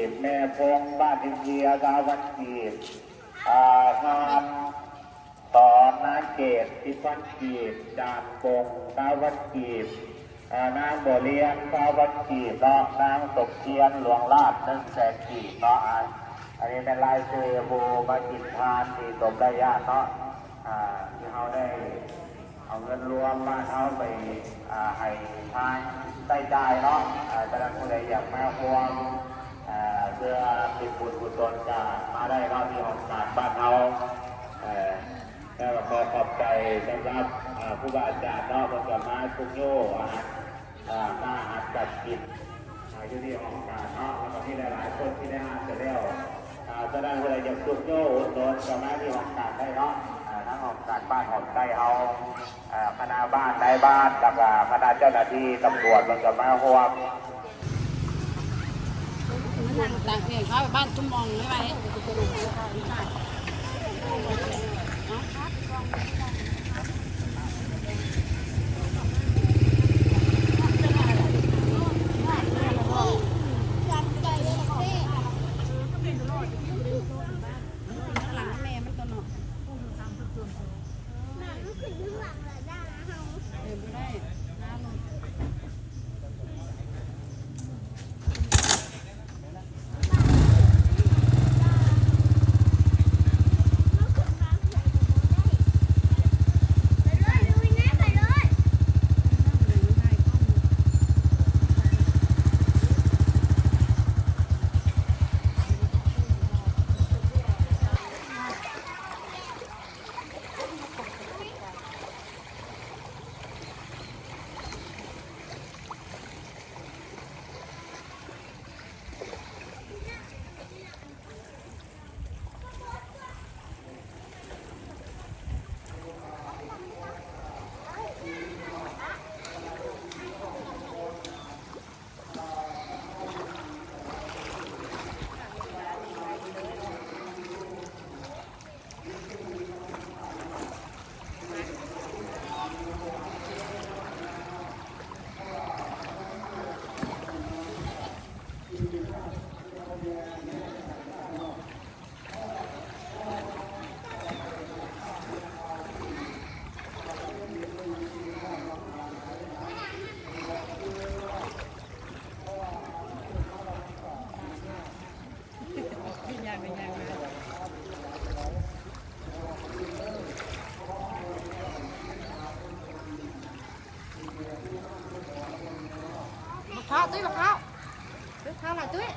บแม่พงบ้านอินเดียกาวันกีบงานสอนนางเกตทิพันกีบจานปงกาวันกีบนางบัวเลียนกาวันกีบเนาะนางตกเทียนหลวงลาด100,000 กีบเนาะอันนี้เป็นลายเสือโบมากินทานที่สมได้ยากเนาะที่เขาได้เอาเงินรวมมาเอาไปให้ทางใต้ใจเนาะแต่ละคนใดอยากมาห่วงเพื่อติดบุญกุศลจะมาได้เนาะที่ของศาสตร์บ้านเราแล้วก็ขอขอบใจสำหรับผู้บาอาจารย์เนาะคนจะมาทุกโย่มาหัดจัดกินอยู่ที่ของศาสตร์เนาะแล้วก็ที่หลายๆคนที่ได้หัดจะแล้วจะได้คนใดอยากทุกโย่โดนจะมาที่ของศาสตร์ได้เนาะทั้งของศาสตร์บ้านของใต้เอาคณะบ้านในบ้านกับคณะเจ้าหน้าที่ตำรวจมันจะมาห่วงต่างเองเขาบ้านทุ่มมองไม่ไหวข้าวตุ้ยมะพร้าวตุ้ยข้าวอะไรตุ้ย